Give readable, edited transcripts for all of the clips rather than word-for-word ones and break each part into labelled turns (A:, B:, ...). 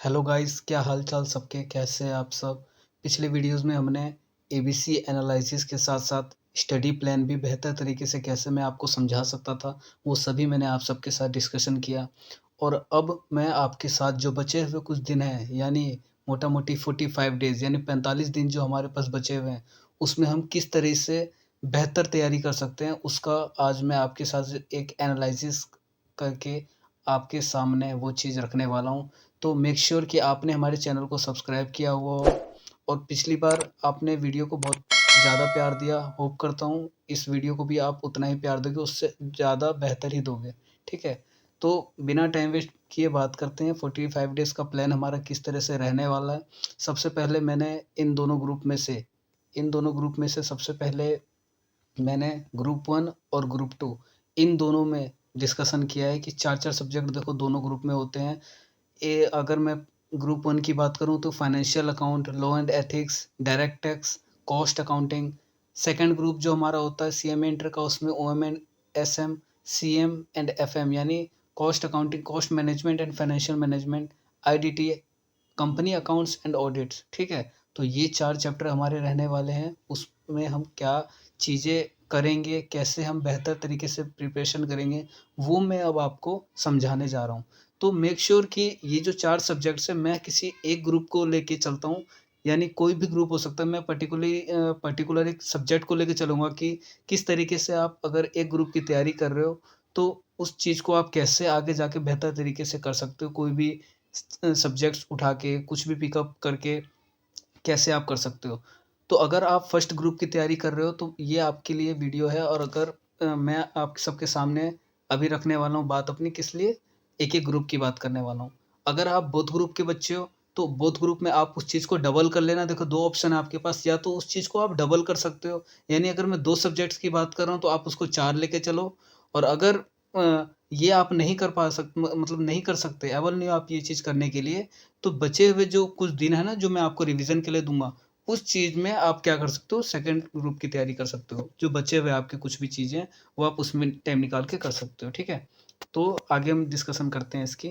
A: Hello guys, क्या हाल चाल सबके, कैसे हैं आप सब। पिछले वीडियोस में हमने एबीसी एनालिसिस के साथ साथ स्टडी प्लान भी बेहतर तरीके से कैसे मैं आपको समझा सकता था, वो सभी मैंने आप सबके साथ डिस्कशन किया। और अब मैं आपके साथ जो बचे हुए कुछ दिन हैं, यानी मोटा मोटी 45 डेज़ यानी 45 दिन जो हमारे पास बचे हुए हैं, उसमें हम किस तरह से बेहतर तैयारी कर सकते हैं, उसका आज मैं आपके साथ एक एनालिसिस करके आपके सामने वो चीज़ रखने वाला हूँ। तो मेक श्योर कि आपने हमारे चैनल को सब्सक्राइब किया हुआ हो और पिछली बार आपने वीडियो को बहुत ज़्यादा प्यार दिया। होप करता हूँ इस वीडियो को भी आप उतना ही प्यार दोगे, उससे ज़्यादा बेहतर ही दोगे। ठीक है? तो बिना टाइम वेस्ट किए बात करते हैं 45 डेज़ का प्लान हमारा किस तरह से रहने वाला है। सबसे पहले मैंने इन दोनों ग्रुप में से सबसे पहले मैंने ग्रुप 1 और ग्रुप 2 इन दोनों में डिस्कशन किया है कि 4-4 सब्जेक्ट देखो दोनों ग्रुप में होते हैं। अगर मैं ग्रुप 1 की बात करूँ तो financial account, law and ethics, direct tax, cost accounting. Second group जो हमारा होता है सीएमए इंटर का, उसमें OM and SM, CM and FM यानी cost accounting, cost management and financial management, IDT, company accounts and audits. ठीक है? तो ये 4 चैप्टर हमारे रहने वाले हैं। उसमें हम क्या चीज़ें करेंगे, कैसे हम बेहतर तरीके से प्रिपरेशन करेंगे, वो मैं अब आपको समझाने जा रहा हूँ। तो मेक श्योर कि ये जो 4 सब्जेक्ट्स हैं, मैं किसी एक ग्रुप को लेके चलता हूँ, यानी कोई भी ग्रुप हो सकता है। मैं पर्टिकुलर एक सब्जेक्ट को लेके चलूँगा कि किस तरीके से आप अगर एक ग्रुप की तैयारी कर रहे हो, तो उस चीज़ को आप कैसे आगे जाके बेहतर तरीके से कर सकते हो। कोई भी सब्जेक्ट्स उठा के, कुछ भी पिकअप करके कैसे आप कर सकते हो। तो अगर आप फर्स्ट ग्रुप की तैयारी कर रहे हो तो ये आपके लिए वीडियो है। और अगर मैं आप सबके सामने अभी रखने वाला हूँ बात अपनी, किस लिए, एक-एक ग्रुप की बात करने वाला हूँ। अगर आप बोथ ग्रुप के बच्चे हो तो बोथ ग्रुप में आप उस चीज़ को डबल कर लेना। देखो 2 ऑप्शन है आपके पास, या तो उस चीज़ को आप डबल कर सकते हो, यानी अगर मैं 2 सब्जेक्ट्स की बात कर रहा हूँ तो आप उसको 4 लेके चलो। और अगर ये आप नहीं कर पा सक म मतलब नहीं कर सकते, एबल नहीं हो आप ये चीज़ करने के लिए, तो बचे हुए जो कुछ दिन है ना, जो मैं आपको रिवीजन के लिए दूँगा, उस चीज़ में आप क्या कर सकते हो, सेकंड ग्रुप की तैयारी कर सकते हो। जो बचे हुए आपके कुछ भी चीज़ें हैं, वो आप उसमें टाइम निकाल के कर सकते हो। ठीक है? तो आगे हम डिस्कशन करते हैं इसकी।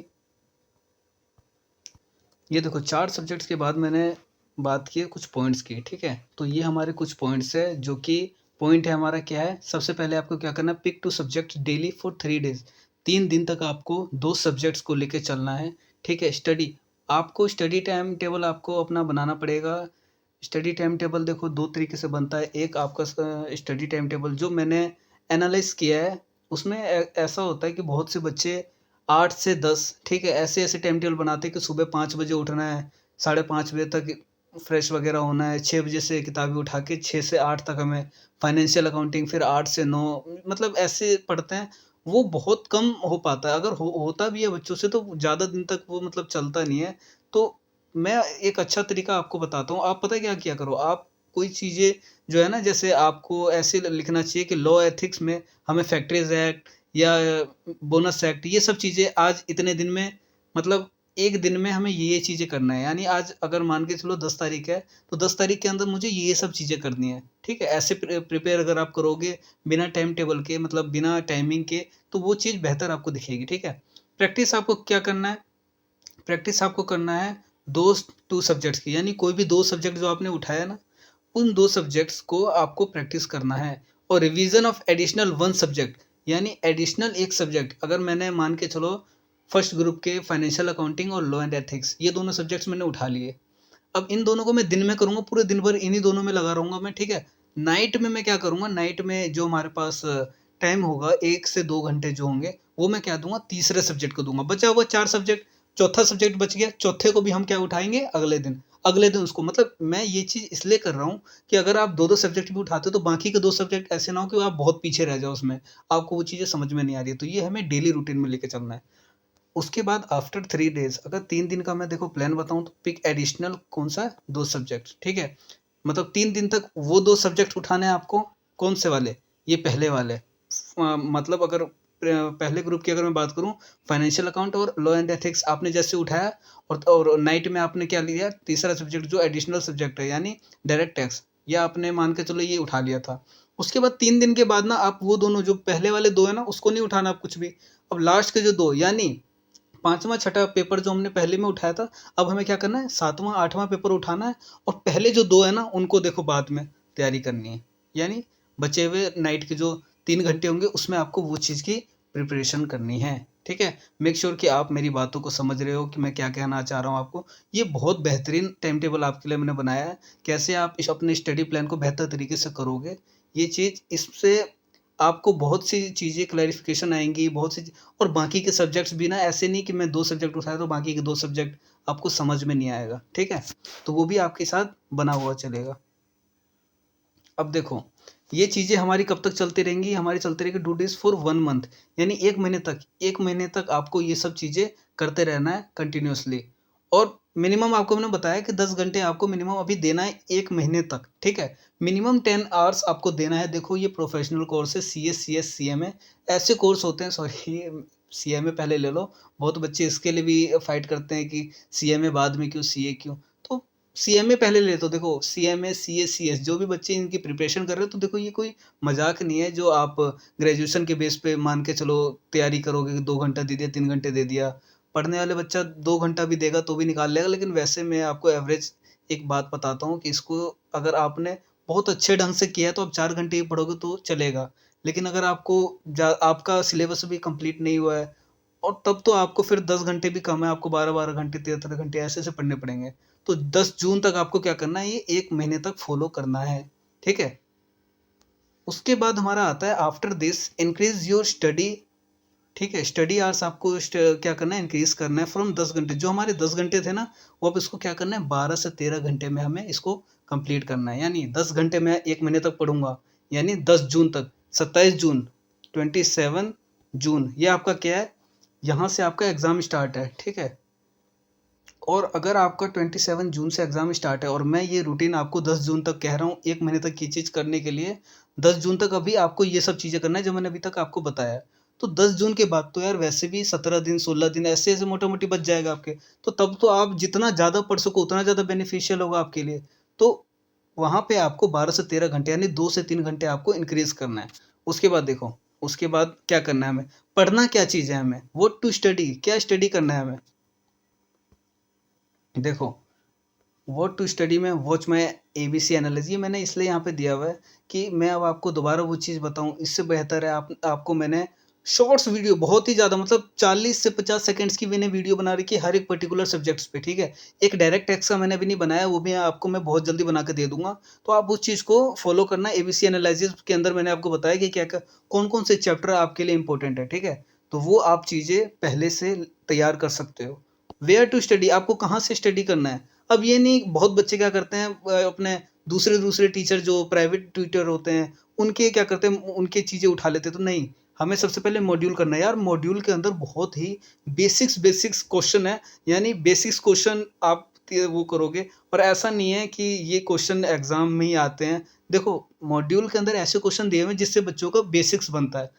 A: ये देखो 4 सब्जेक्ट्स के बाद मैंने बात की है कुछ पॉइंट्स की। ठीक है? तो ये हमारे कुछ पॉइंट्स हैं, जो कि पॉइंट है हमारा क्या है, सबसे पहले आपको क्या करना है, pick 2 subjects daily for 3 days. 3 दिन तक आपको 2 सब्जेक्ट्स को लेके चलना है। ठीक है? आपको स्टडी टाइम टेबल आपको अपना बनाना पड़ेगा। स्टडी टाइम टेबल देखो 2 तरीके से बनता है। एक आपका स्टडी टाइम टेबल जो मैंने एनालाइज़ किया है, उसमें ऐसा होता है कि बहुत से बच्चे 8 से 10, ठीक है, ऐसे-ऐसे टाइम टेबल बनाते हैं कि सुबह 5 बजे उठना है, साढ़े 5 बजे तक फ्रेश वगैरह होना है, 6 बजे से किताबें उठा के 6 से 8 तक हमें फाइनेंशियल अकाउंटिंग, फिर 8 से 9 मतलब ऐसे पढ़ते हैं। वो बहुत कम हो पाता है, अगर होता भी है बच्चों से तो ज़्यादा दिन तक वो मतलब चलता नहीं है। तो मैं एक अच्छा तरीका आपको बताता हूँ। आप पता है क्या किया करो, आप कोई चीज़ें जो है ना, जैसे आपको ऐसे लिखना चाहिए कि लॉ एथिक्स में हमें फैक्टरीज़ एक्ट या बोनस एक्ट, ये सब चीज़ें आज इतने दिन में, मतलब 1 दिन में हमें ये चीज़ें करना है। यानी आज अगर मान के चलो 10 तारीख है, तो 10 तारीख के अंदर मुझे ये सब चीज़ें करनी है। ठीक है? ऐसे प्रिपेयर अगर आप करोगे बिना टाइम टेबल के, मतलब बिना टाइमिंग के, तो वो चीज़ बेहतर आपको दिखेगी। ठीक है? प्रैक्टिस आपको क्या करना है? प्रैक्टिस आपको करना है 2 सब्जेक्ट्स की, यानी कोई भी 2 सब्जेक्ट जो आपने उठाया ना, उन 2 सब्जेक्ट्स को आपको प्रैक्टिस करना है। और रिवीजन ऑफ एडिशनल 1 सब्जेक्ट, यानी एडिशनल 1 सब्जेक्ट, अगर मैंने मान के चलो फर्स्ट ग्रुप के फाइनेंशियल अकाउंटिंग और लॉ एंड एथिक्स, ये दोनों सब्जेक्ट्स मैंने उठा लिए। अब इन दोनों को मैं दिन में करूँगा, पूरे दिन भर इन्हीं दोनों में लगा रहूँगा मैं। ठीक है? नाइट में मैं क्या करूँगा, नाइट में जो हमारे पास टाइम होगा 1 से 2 घंटे जो होंगे, वो मैं क्या दूँगा, तीसरे सब्जेक्ट को दूँगा। बचा हुआ 4 सब्जेक्ट, चौथा सब्जेक्ट बच गया, चौथे को भी हम क्या उठाएँगे, अगले दिन उसको, मतलब मैं ये चीज़ इसलिए कर रहा हूँ कि अगर आप 2-2 सब्जेक्ट भी उठाते हो तो बाकी के 2 सब्जेक्ट ऐसे ना हो कि आप बहुत पीछे रह जाओ उसमें, आपको वो चीज़ें समझ में नहीं आ रही है। तो ये हमें डेली रूटीन में लेके चलना है। उसके बाद आफ्टर 3 डेज़, अगर 3 दिन का मैं देखो प्लान बताऊँ तो पिक एडिशनल कौन-सा, 2 सब्जेक्ट। ठीक है? मतलब 3 दिन तक वो 2 सब्जेक्ट उठाने हैं आपको। कौन से वाले? ये पहले वाले। मतलब अगर पहले ग्रुप की अगर मैं बात करूँ, फाइनेंशियल अकाउंट और लॉ एंड एथिक्स आपने जैसे उठाया, और नाइट में आपने क्या लिया, तीसरा सब्जेक्ट जो एडिशनल सब्जेक्ट है, यानी डायरेक्ट टैक्स, ये आपने मान के चलो ये उठा लिया था। उसके बाद 3 दिन के बाद ना आप वो दोनों जो पहले वाले 2 है ना, उसको नहीं उठाना आप कुछ भी। अब लास्ट के जो 2, यानी 5वां छठा पेपर जो हमने पहले में उठाया था, अब हमें क्या करना है 7वां 8वां पेपर उठाना है और पहले जो 2 है ना उनको देखो बाद में तैयारी करनी है। यानी बचे हुए नाइट के जो 3 घंटे होंगे उसमें आपको वो चीज़ की प्रिपरेशन करनी है। ठीक है? मेक श्योर कि आप मेरी बातों को समझ रहे हो कि मैं क्या कहना चाह रहा हूँ आपको। ये बहुत बेहतरीन टाइम टेबल आपके लिए मैंने बनाया है। कैसे आप इस अपने स्टडी प्लान को बेहतर तरीके से करोगे, ये चीज़ इससे आपको बहुत सी चीज़ें क्लैरिफ़िकेशन आएँगी, बहुत सी और बाकी के सब्जेक्ट्स भी ना ऐसे नहीं कि मैं 2 सब्जेक्ट उठाया तो बाकी के 2 सब्जेक्ट आपको समझ में नहीं आएगा, ठीक है? तो वो भी आपके साथ बना हुआ चलेगा। अब देखो, ये चीज़ें हमारी कब तक चलती रहेंगी? हमारी चलती रहेगी डू दिस फॉर 1 मंथ यानी 1 महीने तक। 1 महीने तक आपको ये सब चीज़ें करते रहना है कंटिन्यूअसली और मिनिमम आपको मैंने बताया कि 10 घंटे आपको मिनिमम अभी देना है 1 महीने तक, ठीक है? मिनिमम 10 आवर्स आपको देना है। देखो ये प्रोफ़ेशनल कोर्स है सीएस, सीएस, सीएमए ऐसे कोर्स होते हैं सॉरी सीएमए पहले ले लो। बहुत बच्चे इसके लिए भी फ़ाइट करते हैं कि सीएमए बाद में क्यों, सीए क्यों? तो सीएमए पहले ले तो देखो सीएमए, सीए, सीएस जो भी बच्चे इनकी प्रिपरेशन कर रहे हो तो देखो ये कोई मज़ाक नहीं है जो आप ग्रेजुएशन के बेस पे मान के चलो तैयारी करोगे कि 2 घंटा दे दिया, 3 घंटे दे दिया। पढ़ने वाले बच्चा 2 घंटा भी देगा तो भी निकाल लेगा लेकिन वैसे मैं आपको एवरेज एक बात बताता हूँ कि इसको अगर आपने बहुत अच्छे ढंग से किया है तो आप 4 घंटे ही पढ़ोगे तो चलेगा। लेकिन अगर आपको जा आपका सिलेबस भी कंप्लीट नहीं हुआ है और तब तो आपको फिर 10 घंटे भी कम है, आपको 12-12 घंटे, 13 घंटे ऐसे-ऐसे पढ़ने पड़ेंगे। तो 10 जून तक आपको क्या करना है, ये 1 महीने तक फ़ॉलो करना है, ठीक है? उसके बाद हमारा आता है after this increase your study ठीक है? स्टडी आवर्स आपको क्या करना है इंक्रीज़ करना है फ्रॉम 10 घंटे जो हमारे 10 घंटे थे ना, वो अब इसको क्या करना है 12 से 13 घंटे में हमें इसको कंप्लीट करना है। यानी 10 घंटे मैं 1 महीने तक पढ़ूँगा, यानी 10 जून तक, 27 जून, 27 जून ये आपका क्या है, यहाँ से आपका एग्ज़ाम स्टार्ट है, ठीक है? और अगर आपका 27 जून से एग्ज़ाम स्टार्ट है और मैं ये रूटीन आपको 10 जून तक कह रहा हूँ, 1 महीने तक ये चीज़ करने के लिए, 10 जून तक अभी आपको ये सब चीज़ें करना है जो मैंने अभी तक आपको बताया है। तो 10 जून के बाद तो यार वैसे भी 17 दिन, 16 दिन ऐसे-ऐसे मोटा-मोटी बच जाएगा आपके। तो तब तो आप जितना ज़्यादा पढ़ सको उतना ज़्यादा बेनिफिशियल होगा आपके लिए। तो वहाँ पे आपको 12 से 13 घंटे यानी 2 से 3 घंटे आपको इंक्रीज़ करना है। उसके बाद देखो, उसके बाद क्या करना है हमें? पढ़ना क्या चीज़ है हमें? व्हाट टू स्टडी क्या स्टडी करना है हमें? देखो व्हाट टू स्टडी में वॉच माई एबीसी एनालिसिस ये मैंने इसलिए यहाँ पे दिया हुआ है कि मैं अब आपको दोबारा वो चीज़ बताऊँ इससे बेहतर है आपको मैंने शॉर्ट्स वीडियो बहुत ही ज़्यादा मतलब 40 से 50 सेकंड्स की मैंने वीडियो बना रखी है हर एक पर्टिकुलर सब्जेक्ट्स पे ठीक है। एक डायरेक्ट टेक्स्ट का मैंने अभी नहीं बनाया वो भी आपको मैं बहुत जल्दी बना के दे दूँगा। तो आप उस चीज़ को फॉलो करना एबीसी एनालिसिस के अंदर मैंने आपको बताया कि क्या-क्या कौन-कौन से चैप्टर आपके लिए इम्पोर्टेंट है, ठीक है? तो वो आप चीज़ें पहले से तैयार कर सकते हो। वेयर टू स्टडी आपको कहाँ से स्टडी करना है? अब ये नहीं बहुत बच्चे क्या करते हैं अपने दूसरे-दूसरे टीचर जो प्राइवेट ट्यूटर होते हैं, उनके क्या करते हैं उनकी चीज़ें उठा लेते हैं, तो नहीं, हमें सबसे पहले मॉड्यूल करना है यार, मॉड्यूल के अंदर बहुत ही बेसिक्स क्वेश्चन है, यानी बेसिक्स क्वेश्चन आप वो करोगे और ऐसा नहीं है कि ये क्वेश्चन एग्ज़ाम में ही आते हैं। देखो, मॉड्यूल के अंदर ऐसे क्वेश्चन दिए हुए हैं जिससे बच्चों का बेसिक्स बनता है।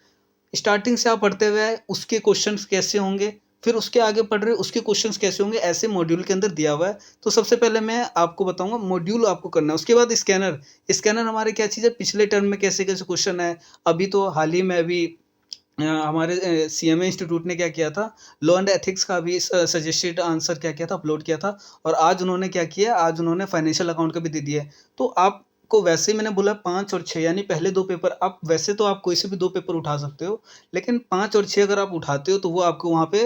A: स्टार्टिंग से आप पढ़ते हुए आए, उसके क्वेश्चंस कैसे होंगे, फिर उसके आगे पढ़ रहे हो, उसके क्वेश्चंस कैसे होंगे, ऐसे मॉड्यूल के अंदर दिया हुआ है। तो सबसे पहले मैं आपको बताऊँगा मॉड्यूल आपको करना है, उसके बाद स्कैनर। स्कैनर हमारे क्या चीज़ है, पिछले टर्म में कैसे-कैसे क्वेश्चन आए। अभी तो हाल ही में अभी हमारे सीएमए इंस्टीट्यूट ने क्या किया था, लॉ एंड एथिक्स का भी सजेस्टेड आंसर क्या किया था, अपलोड किया था और आज उन्होंने क्या किया, आज उन्होंने फाइनेंशियल अकाउंट का भी दे दिया है। तो आपको वैसे ही मैंने बोला 5 और 6 यानी पहले 2 पेपर आप वैसे तो आप कोई से भी 2 पेपर उठा सकते हो, लेकिन 5 और 6 अगर आप उठाते हो तो वो आपको वहाँ पे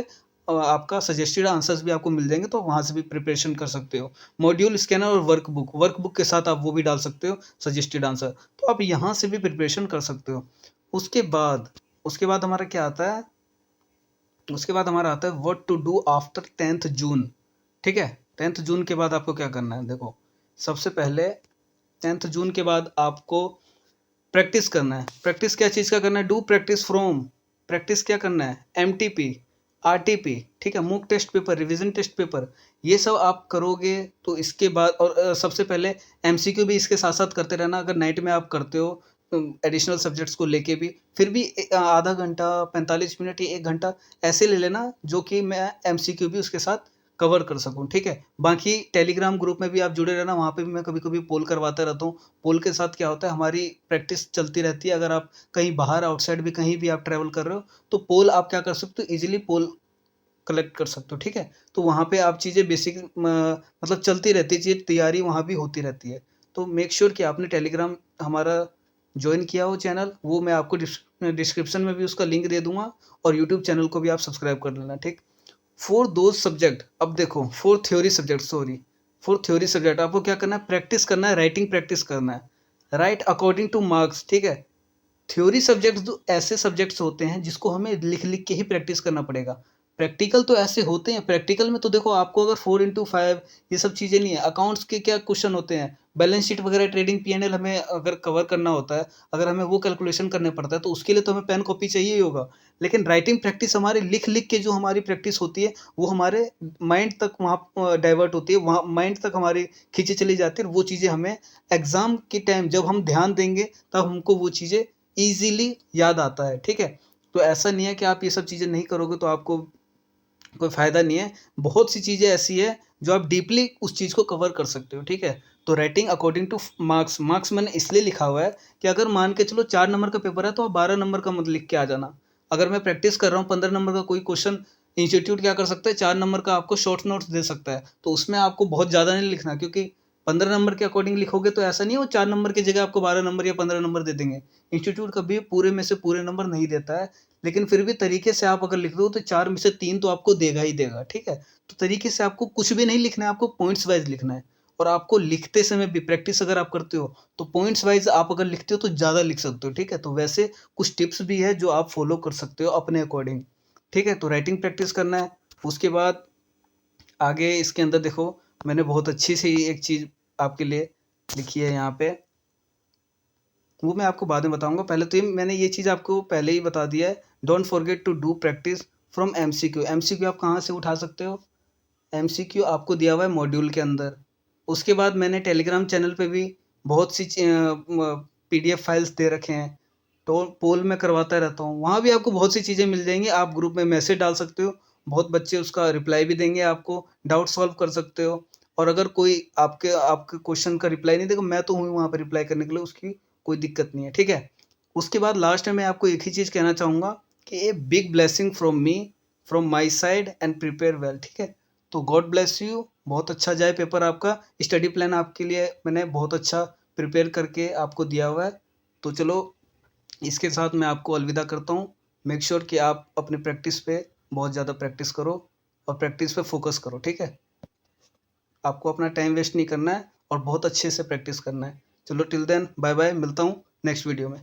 A: आपका सजेस्टेड आंसर्स भी आपको मिल जाएँगे, तो वहाँ से भी प्रिपरेशन कर सकते हो। मॉड्यूल स्कैनर और वर्कबुक के साथ आप वो भी डाल सकते हो सजेस्टेड आंसर, तो आप यहाँ से भी प्रिपरेशन कर सकते हो। उसके बाद उसके बाद हमारा क्या आता है, उसके बाद हमारा आता है what to do after 10th June, ठीक है? 10th जून के बाद आपको क्या करना है? देखो, सबसे पहले 10th जून के बाद आपको प्रैक्टिस करना है। प्रैक्टिस क्या चीज़ का करना है? डू प्रैक्टिस फ्रॉम प्रैक्टिस क्या करना है? एमटीपी, आरटीपी, ठीक है? Mock test paper, revision test paper, ये सब आप करोगे तो इसके बाद और सबसे पहले एमसीक्यू भी इसके साथ-साथ करते रहना। अगर नाइट में आप करते हो एडिशनल सब्जेक्ट्स को लेके भी, फिर भी आधा घंटा, 45 मिनट या 1 घंटा ऐसे ले लेना जो कि मैं एमसीक्यू भी उसके साथ कवर कर सकूँ, ठीक है? बाकी टेलीग्राम ग्रुप में भी आप जुड़े रहना, वहाँ पे भी मैं कभी-कभी पोल करवाता रहता हूँ। पोल के साथ क्या होता है हमारी प्रैक्टिस चलती रहती है। अगर आप कहीं बाहर आउटसाइड भी कहीं भी आप ट्रैवल कर रहे हो, तो पोल आप क्या कर सकते हो ईज़िली पोल कलेक्ट कर सकते हो, ठीक है? तो वहाँ पे आप चीज़ें बेसिक मतलब चलती रहती है, चीज़ तैयारी वहाँ भी होती रहती है। तो मेक श्योर कि आपने टेलीग्राम हमारा जॉइन किया हो चैनल, वो मैं आपको डिस्क्रिप्शन में भी उसका लिंक दे दूँगा और यूट्यूब चैनल को भी आप सब्सक्राइब कर लेना, ठीक? फॉर दोज़ सब्जेक्ट, अब देखो for theory subject, sorry, for theory subject आपको क्या करना है, प्रैक्टिस करना है, राइटिंग प्रैक्टिस करना है। राइट अकॉर्डिंग टू मार्क्स, ठीक है? थ्योरी सब्जेक्ट्स जो ऐसे सब्जेक्ट्स होते हैं जिसको हमें लिख-लिख के ही प्रैक्टिस करना पड़ेगा। प्रैक्टिकल तो ऐसे होते हैं, प्रैक्टिकल में तो देखो आपको अगर 4x5 ये सब चीज़ें नहीं है। अकाउंट्स के क्या क्वेश्चन होते हैं, बैलेंस शीट वगैरह ट्रेडिंग पी&एल हमें अगर कवर करना होता है, अगर हमें वो कैलकुलेशन करने पड़ता है तो उसके लिए तो हमें पेन कॉपी चाहिए ही होगा। लेकिन राइटिंग प्रैक्टिस हमारी लिख-लिख के जो हमारी प्रैक्टिस होती है, वो हमारे माइंड तक वहाँ डाइवर्ट होती है, वहाँ माइंड तक हमारी खींची चली जाती है और वो चीज़ें हमें एग्ज़ाम के टाइम जब हम ध्यान देंगे, तब हमको वो चीज़ें ईज़िली याद आता है, ठीक है? तो ऐसा नहीं है कि आप ये सब चीज़ें नहीं करोगे तो आपको कोई फ़ायदा नहीं है। बहुत सी चीज़ें ऐसी है जो आप डीपली उस चीज़ को कवर कर सकते हो, ठीक है? तो writing according two marks, marks मैंने इसलिए लिखा हुआ है कि अगर मान के चलो 4 नंबर का पेपर है तो आप 12 नंबर का मत लिख के आ जाना। अगर मैं प्रैक्टिस कर रहा हूँ 15 नंबर का कोई क्वेश्चन, इंस्टीट्यूट क्या कर सकता है 4 नंबर का आपको शॉर्ट नोट्स दे सकता है। तो उसमें आपको बहुत ज़्यादा नहीं लिखना, क्योंकि 15 नंबर के अकॉर्डिंग लिखोगे तो ऐसा नहीं है वो 4 नंबर की जगह आपको 12 नंबर या 15 नंबर दे देंगे। इंस्टीट्यूट कभी पूरे में से पूरे नंबर नहीं देता है। लेकिन फिर भी तरीके से आप अगर लिख दो तो 4 में से 3 तो आपको देगा ही देगा, ठीक है? तो तरीके से आपको कुछ भी नहीं लिखना है, आपको पॉइंट्स वाइज़ लिखना है। और आपको लिखते समय भी प्रैक्टिस अगर आप करते हो, तो पॉइंट्स वाइज़ आप अगर लिखते हो तो ज़्यादा लिख सकते हो, ठीक है? तो वैसे कुछ टिप्स भी है जो आप फ़ॉलो कर सकते हो अपने अकॉर्डिंग, ठीक है? तो राइटिंग प्रैक्टिस करना है, उसके बाद आगे इसके अंदर देखो मैंने बहुत अच्छी सी एक चीज़ आपके लिए लिखी है यहाँ पे, वो मैं आपको बाद में बताऊँगा। पहले तो ये मैंने ये चीज़ आपको पहले ही बता दिया है, don't forget to do practice from MCQ. MCQ आप कहाँ से उठा सकते हो? एमसीक्यू आपको दिया हुआ है मॉड्यूल के अंदर। उसके बाद मैंने टेलीग्राम चैनल पे भी बहुत सी पीडीएफ फाइल्स दे रखे हैं। तो पोल मैं करवाता रहता हूँ। वहाँ भी आपको बहुत सी चीज़ें मिल जाएँगी। आप ग्रुप में मैसेज डाल सकते हो। बहुत बच्चे उसका रिप्लाई भी देंगे आपको, डाउट सॉल्व कर सकते हो। और अगर कोई आपके आपके क्वेश्चन का रिप्लाई नहीं देगा, मैं तो हूँ वहाँ पे रिप्लाई करने के लिए, उसकी कोई दिक्कत नहीं है, ठीक है? उसके बाद लास्ट में मैं आपको एक ही चीज़ कहना चाहूँगा कि a big blessing from me, from my side and prepare well, ठीक है? तो गॉड ब्लेस यू, बहुत अच्छा जाए पेपर आपका। स्टडी प्लान आपके लिए मैंने बहुत अच्छा प्रिपेयर करके आपको दिया हुआ है। तो चलो इसके साथ मैं आपको अलविदा करता हूँ। मेक श्योर कि आप अपनी प्रैक्टिस पे बहुत ज़्यादा प्रैक्टिस करो और प्रैक्टिस पे फ़ोकस करो, ठीक है? आपको अपना टाइम वेस्ट नहीं करना है और बहुत अच्छे से प्रैक्टिस करना है। चलो टिल देन बाय बाय, मिलता हूँ नेक्स्ट वीडियो में।